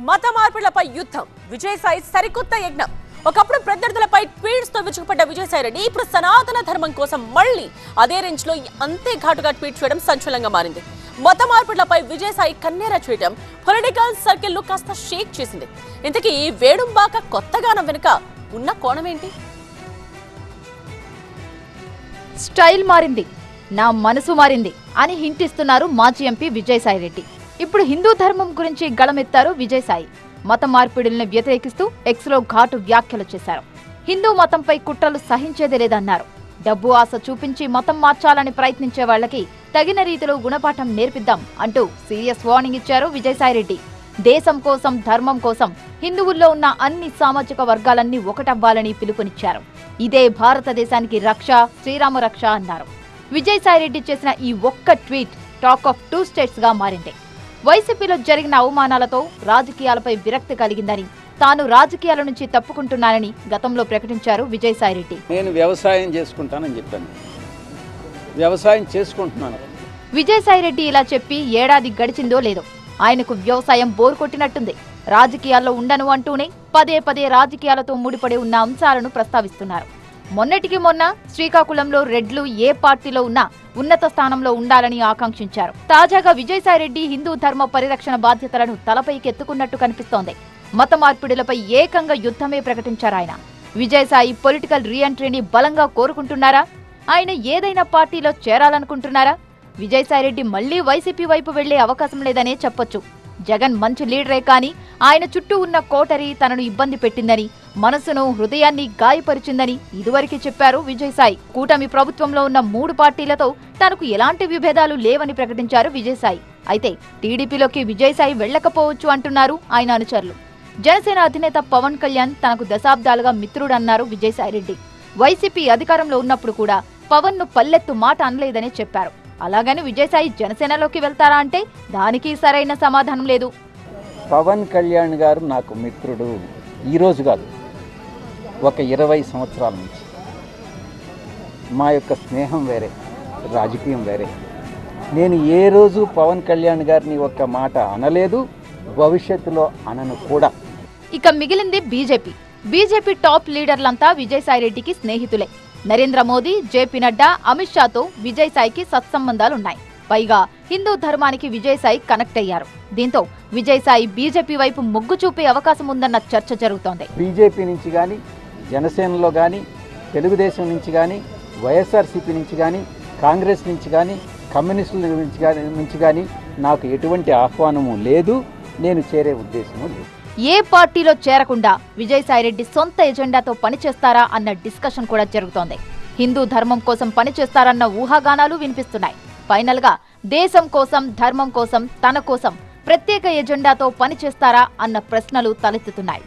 మత మార్పిళ్లపై యుద్ధం విజయసాయి సరికొత్త యజ్ఞం. ఒకప్పుడు ప్రత్యర్థులపై ట్వీట్స్ తో విరుచుకుపడ్డ విజయసాయి రెడ్డి ఇప్పుడు సనాతన ధర్మం కోసం మళ్ళీ అదే రేంజ్ లో అంతే ఘాటుగా ట్వీట్ చేయడం సంచలనంగా మారింది. మత మార్పిళ్లపై విజయసాయి కన్నెర చేయడం పొలిటికల్ సర్కిల్ ను కాస్త షేక్ చేసింది. ఇంతకీ వేడుంబాక కొత్తగానం వెనుక ఉన్న కోణమేంటి? స్టైల్ మారింది, నా మనసు మారింది అని హింట్ ఇస్తున్నారు మాజీ ఎంపీ విజయసాయి రెడ్డి. ఇప్పుడు హిందూ ధర్మం గురించి గళమెత్తారు విజయసాయి. మత మార్పిడుల్ని వ్యతిరేకిస్తూ ఎక్స్లో ఘాటు వ్యాఖ్యలు చేశారు. హిందూ మతంపై కుట్రలు సహించేదే లేదన్నారు. డబ్బు ఆశ చూపించి మతం మార్చాలని ప్రయత్నించే వాళ్లకి తగిన రీతిలో గుణపాఠం నేర్పిద్దాం అంటూ సీరియస్ వార్నింగ్ ఇచ్చారు విజయసాయి రెడ్డి. దేశం కోసం, ధర్మం కోసం హిందువుల్లో ఉన్న అన్ని సామాజిక వర్గాలన్నీ ఒకటవ్వాలని పిలుపునిచ్చారు. ఇదే భారతదేశానికి రక్ష, శ్రీరామ రక్ష అన్నారు. విజయసాయి రెడ్డి చేసిన ఈ ఒక్క ట్వీట్ టాక్ ఆఫ్ 2 స్టేట్స్ గా మారింది. వైసీపీలో జరిగిన అవమానాలతో రాజకీయాలపై విరక్తి కలిగిందని, తాను రాజకీయాల నుంచి తప్పుకుంటున్నానని గతంలో ప్రకటించారు విజయసాయి రెడ్డి. నేను వ్యవసాయం చేసుకుంటానని చెప్పాను, వ్యవసాయం చేసుకుంటున్నాను. విజయసాయి రెడ్డి ఇలా చెప్పి ఏడాది గడిచిందో లేదో ఆయనకు వ్యవసాయం బోర్ కొట్టినట్టుంది. రాజకీయాల్లో ఉండను అంటూనే పదే పదే రాజకీయాలతో ముడిపడి ఉన్న అంశాలను ప్రస్తావిస్తున్నారు. మొన్నటికి మొన్న శ్రీకాకుళంలో రెడ్లు ఏ పార్టీలో ఉన్నా ఉన్నత స్థానంలో ఉండాలని ఆకాంక్షించారు. తాజాగా విజయసాయి రెడ్డి హిందూ ధర్మ పరిరక్షణ బాధ్యతలను తలపైకెత్తుకున్నట్టు కనిపిస్తోంది. మత మార్పిడులపై ఏకంగా యుద్ధమే ప్రకటించారు ఆయన. విజయసాయి పొలిటికల్ రీఎంట్రీని బలంగా కోరుకుంటున్నారా? ఆయన ఏదైనా పార్టీలో చేరాలనుకుంటున్నారా? విజయసాయి రెడ్డి మళ్లీ వైసీపీ వైపు వెళ్లే అవకాశం లేదనే చెప్పొచ్చు. జగన్ మంచి లీడరే కానీ ఆయన చుట్టూ ఉన్న కోటరీ తనను ఇబ్బంది పెట్టిందని, మనసును, హృదయాన్ని గాయపరిచిందని ఇదివరకే చెప్పారు విజయసాయి. కూటమి ప్రభుత్వంలో ఉన్న 3 పార్టీలతో తనకు ఎలాంటి విభేదాలు లేవని ప్రకటించారు విజయసాయి. అయితే టీడీపీలోకి విజయసాయి వెళ్లకపోవచ్చు అంటున్నారు ఆయన అనుచరులు. జనసేన అధినేత పవన్ కళ్యాణ్ తనకు దశాబ్దాలుగా మిత్రుడన్నారు విజయసాయి రెడ్డి. వైసీపీ అధికారంలో ఉన్నప్పుడు కూడా పవన్ ను పల్లెత్తు మాట అనలేదని చెప్పారు. అలాగని విజయసాయి జనసేనలోకి వెళ్తారా అంటే దానికి సరైన సమాధానం లేదు. పవన్ కళ్యాణ్ గారు నాకు మిత్రుడు ఈరోజు కాదు, ఒక 20 సంవత్సరాల నుంచి. మా యొక్క స్నేహం వేరే, రాజకీయం వేరే. నేను ఏ రోజు పవన్ కళ్యాణ్ గారిని ఒక్క మాట అనలేదు, భవిష్యత్తులో అనను కూడా. ఇక మిగిలింది బీజేపీ టాప్ లీడర్లంతా విజయసాయి రెడ్డికి స్నేహితులే. నరేంద్ర మోదీ, జేపీ నడ్డా, అమిత్ షాతో విజయసాయికి సత్సంబంధాలున్నాయి. పైగా హిందూ ధర్మానికి విజయసాయి కనెక్ట్ అయ్యారు. దీంతో విజయసాయి బీజేపీ వైపు మొగ్గు చూపే అవకాశం ఉందన్న చర్చ జరుగుతోంది. బీజేపీ నుంచి కానీ, జనసేనలో కానీ, తెలుగుదేశం నుంచి కానీ, వైఎస్ఆర్సీపీ నుంచి కానీ, కాంగ్రెస్ నుంచి కానీ, కమ్యూనిస్టుల నుంచి కానీ నాకు ఎటువంటి ఆహ్వానము లేదు. నేను చేరే ఉద్దేశము లేదు. ఏ పార్టీలో చేరకుండా విజయసాయి రెడ్డి సొంత ఎజెండాతో పనిచేస్తారా అన్న డిస్కషన్ కూడా జరుగుతోంది. హిందూ ధర్మం కోసం పనిచేస్తారన్న ఊహాగానాలు వినిపిస్తున్నాయి. ఫైనల్ గా దేశం కోసం, ధర్మం కోసం, తన కోసం ప్రత్యేక ఎజెండాతో పనిచేస్తారా అన్న ప్రశ్నలు తలెత్తుతున్నాయి.